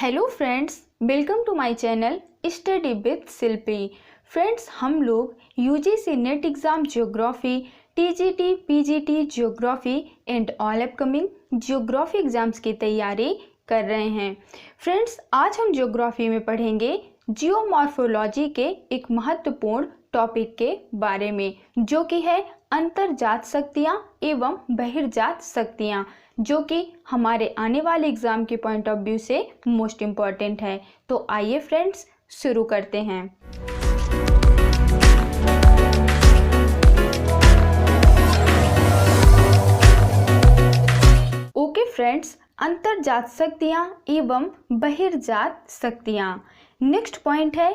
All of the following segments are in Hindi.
Hello friends, welcome to my channel study with Shilpi. Friends, हम लोग UGC NET exam geography, TGT, PGT geography and all upcoming geography exams की तैयारी कर रहे हैं। फ्रेंड्स, आज हम ज्योग्राफी में पढ़ेंगे जियोमॉर्फोलॉजी के एक महत्वपूर्ण टॉपिक के बारे में, जो कि है अंतर्जात शक्तियाँ एवं बहिर्जात शक्तियाँ, जो कि हमारे आने वाले एग्जाम के पॉइंट ऑफ व्यू से मोस्ट इम्पॉर्टेंट है। तो आइए फ्रेंड्स, शुरू करते हैं। ओके फ्रेंड्स, अंतर्जात शक्तियाँ एवं बहिर्जात शक्तियाँ। नेक्स्ट पॉइंट है,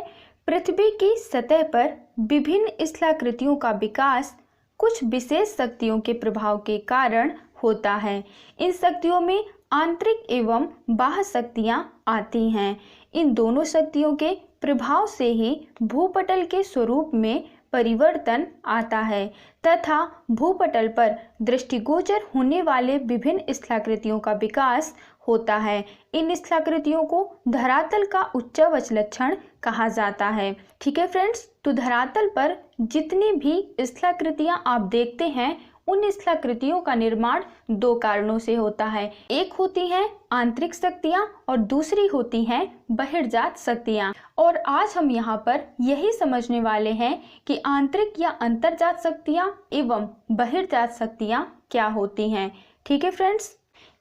पृथ्वी की सतह पर विभिन्न स्थलाकृतियों का विकास कुछ विशेष शक्तियों के प्रभाव के कारण होता है। इन शक्तियों में आंतरिक एवं बाह्य शक्तियाँ आती हैं। इन दोनों शक्तियों के प्रभाव से ही भूपटल के स्वरूप में परिवर्तन आता है तथा भूपटल पर दृष्टिगोचर होने वाले विभिन्न स्थलाकृतियों का विकास होता है। इन स्थलाकृतियों को धरातल का उच्चावच लक्षण कहा जाता है। ठीक है फ्रेंड्स, तो धरातल पर जितनी भी स्थलाकृतियां आप देखते हैं, उन स्थलाकृतियों का निर्माण दो कारणों से होता है। एक होती हैं आंतरिक शक्तियां और दूसरी होती हैं बहिर्जात शक्तियां। और आज हम यहाँ पर यही समझने वाले हैं कि आंतरिक या अंतर्जात शक्तियां एवं बहिर्जात शक्तियां क्या होती हैं। ठीक है फ्रेंड्स,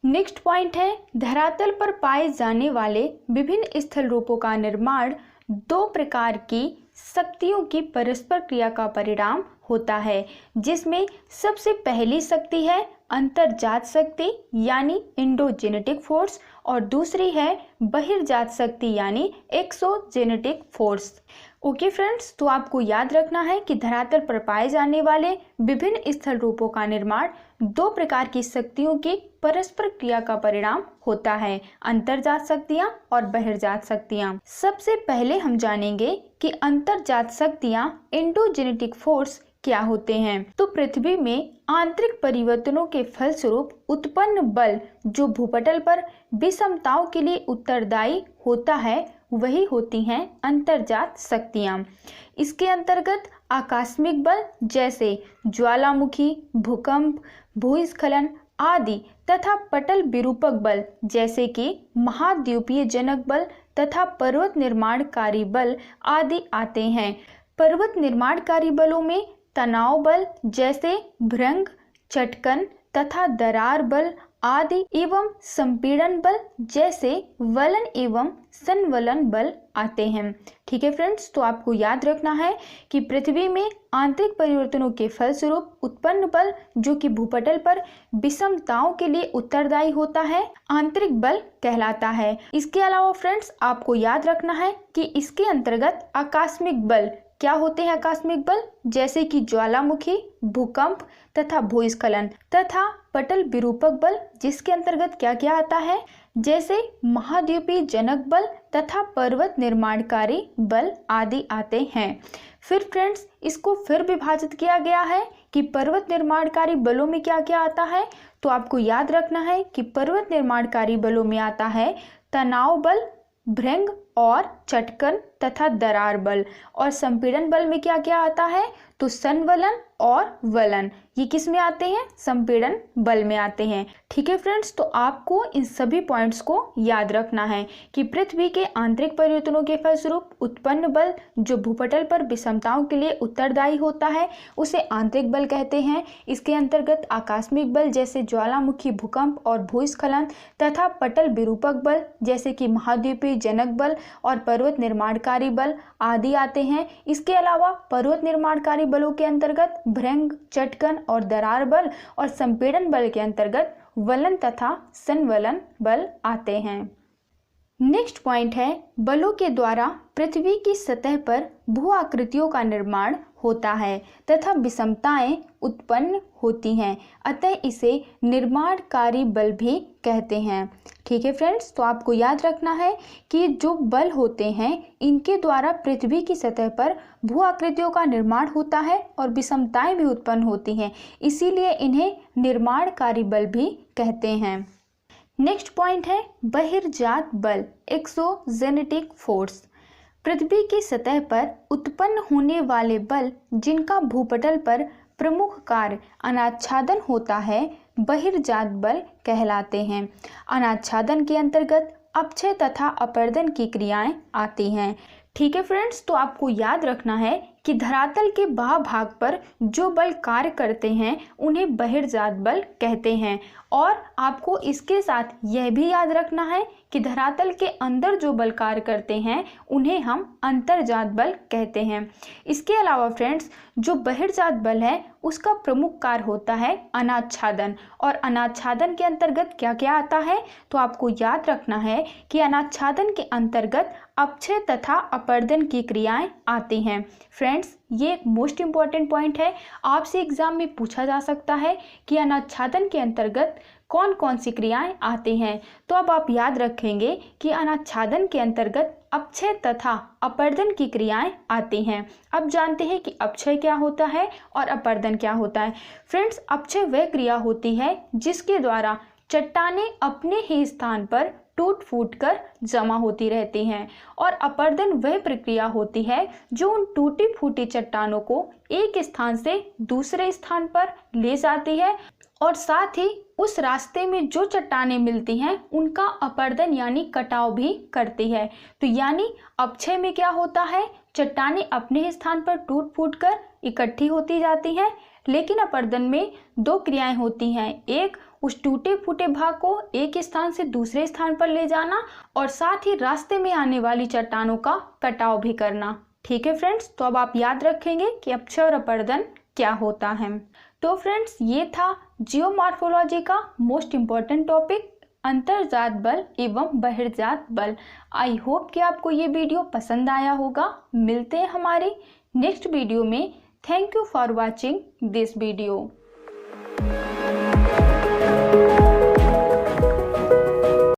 नेक्स्ट पॉइंट है, धरातल पर पाए जाने वाले विभिन्न स्थल रूपों का निर्माण दो प्रकार की शक्तियों की परस्पर क्रिया का परिणाम होता है, जिसमें सबसे पहली शक्ति है अंतर्जात शक्ति यानी इंडोजेनेटिक फोर्स और दूसरी है बहिर्जात शक्ति यानी एक्सोजेनेटिक फोर्स। ओके फ्रेंड्स, तो आपको याद रखना है कि धरातल पर पाए जाने वाले विभिन्न स्थल रूपों का निर्माण दो प्रकार की शक्तियों की परस्पर क्रिया का परिणाम होता है, अंतर्जात शक्तियाँ और बहिर्जात शक्तियाँ। सबसे पहले हम जानेंगे कि अंतर्जात शक्तियाँ इंडोजेनेटिक फोर्स क्या होते हैं। तो पृथ्वी में आंतरिक परिवर्तनों के फलस्वरूप उत्पन्न बल जो भूपटल पर विषमताओं के लिए उत्तरदायी होता है, वही होती हैं अंतर्जात शक्तियाँ। इसके अंतर्गत आकस्मिक बल जैसे ज्वालामुखी, भूकंप, भूस्खलन आदि तथा पटल विरूपक बल जैसे कि महाद्वीपीय जनक बल तथा पर्वत निर्माणकारी बल आदि आते हैं। पर्वत निर्माणकारी बलों में तनाव बल जैसे भृंग, चटकन तथा दरार बल आदि एवं संपीड़न बल जैसे वलन एवं संवलन बल आते हैं। ठीक है फ्रेंड्स, तो आपको याद रखना है कि पृथ्वी में आंतरिक परिवर्तनों के फलस्वरूप उत्पन्न बल जो कि भूपटल पर विषमताओं के लिए उत्तरदायी होता है, आंतरिक बल कहलाता है। इसके अलावा फ्रेंड्स, आपको याद रखना है कि इसके अंतर्गत आकस्मिक बल क्या होते हैं। आकस्मिक बल जैसे कि ज्वालामुखी, भूकंप तथा भूस्खलन तथा पटल विरूपक बल जिसके अंतर्गत क्या क्या आता है, जैसे महाद्वीपीय जनक बल तथा पर्वत निर्माणकारी बल आदि आते हैं। फिर फ्रेंड्स, इसको फिर विभाजित किया गया है कि पर्वत निर्माणकारी बलों में क्या क्या आता है। तो आपको याद रखना है कि पर्वत निर्माणकारी बलों में आता है तनाव बल, भृंग और चटकन तथा दरार बल। और संपीड़न बल में क्या क्या आता है, तो संवलन और वलन, ये किस में आते हैं, संपीड़न बल में आते हैं। ठीक है फ्रेंड्स, तो आपको इन सभी पॉइंट्स को याद रखना है कि पृथ्वी के आंतरिक परिवर्तनों के फलस्वरूप उत्पन्न बल जो भूपटल पर विषमताओं के लिए उत्तरदायी होता है, उसे आंतरिक बल कहते हैं। इसके अंतर्गत आकस्मिक बल जैसे ज्वालामुखी, भूकंप और भूस्खलन तथा पटल विरूपक बल जैसे कि महाद्वीपीय जनक बल और पर्वत निर्माणकारी बल आदि आते हैं। इसके अलावा पर्वत निर्माणकारी बलों के अंतर्गत भृंग, चटकन और दरार बल और संपीड़न बल के अंतर्गत वलन तथा संवलन बल आते हैं। नेक्स्ट पॉइंट है, बलों के द्वारा पृथ्वी की सतह पर भू आकृतियों का निर्माण होता है तथा विषमताएं उत्पन्न होती हैं, अतः इसे निर्माणकारी बल भी कहते हैं। ठीक है फ्रेंड्स, तो आपको याद रखना है कि जो बल होते हैं इनके द्वारा पृथ्वी की सतह पर भू आकृतियों का निर्माण होता है और विषमताएं भी उत्पन्न होती हैं, इसीलिए इन्हें निर्माणकारी बल भी कहते हैं। नेक्स्ट पॉइंट है बहिर्जात बल, एक्सोजेनेटिक फोर्स। पृथ्वी की सतह पर उत्पन्न होने वाले बल जिनका भूपटल पर प्रमुख कार्य अनाच्छादन होता है बहिर्जात बल कहलाते हैं। अनाच्छादन के अंतर्गत अपक्षय तथा अपर्दन की क्रियाएं आती हैं। ठीक है फ्रेंड्स, तो आपको याद रखना है कि धरातल के बाह्य भाग पर जो बल कार्य करते हैं उन्हें बहिर्जात बल कहते हैं। और आपको इसके साथ यह भी याद रखना है कि धरातल के अंदर जो बल कार्य करते हैं उन्हें हम अंतर्जात बल कहते हैं। इसके अलावा फ्रेंड्स, जो बहिर्जात बल है उसका प्रमुख कार्य होता है अनाच्छादन। और अनाच्छादन के अंतर्गत क्या क्या आता है, तो आपको याद रखना है कि अनाच्छादन के अंतर्गत अपक्षय तथा अपर्दन की क्रियाएं आती हैं। फ्रेंड्स, ये एक मोस्ट इम्पॉर्टेंट पॉइंट है, आपसे एग्जाम में पूछा जा सकता है कि अनाच्छादन के अंतर्गत कौन कौन सी क्रियाएं आती हैं। तो अब आप याद रखेंगे कि अनाच्छादन के अंतर्गत अपक्षय तथा अपर्दन की क्रियाएं आती हैं। अब जानते हैं कि अपक्षय क्या होता है और अपर्दन क्या होता है। फ्रेंड्स, अपक्षय वह क्रिया होती है जिसके द्वारा चट्टानें अपने ही स्थान पर टूट फूट कर जमा होती रहती हैं। और अपर्दन वह प्रक्रिया होती है जो उन टूटी फूटी चट्टानों को एक स्थान से दूसरे स्थान पर ले जाती है और साथ ही उस रास्ते में जो चट्टानें मिलती हैं उनका अपर्दन यानी कटाव भी करती है। तो यानी अपक्षय में क्या होता है, चट्टानें अपने स्थान पर टूट फूट कर इकट्ठी होती जाती हैं। लेकिन अपर्दन में दो क्रियाएं होती हैं, एक उस टूटे फूटे भाग को एक स्थान से दूसरे स्थान पर ले जाना और साथ ही रास्ते में आने वाली चट्टानों का कटाव भी करना। ठीक है फ्रेंड्स, तो अब आप याद रखेंगे कि अपक्षय और अपर्दन क्या होता है। तो फ्रेंड्स, ये था जियोमॉर्फोलॉजी का मोस्ट इम्पॉर्टेंट टॉपिक, अंतर्जात बल एवं बहिर्जात बल। आई होप कि आपको ये वीडियो पसंद आया होगा। मिलते हैं हमारे नेक्स्ट वीडियो में। Thank you for watching this video.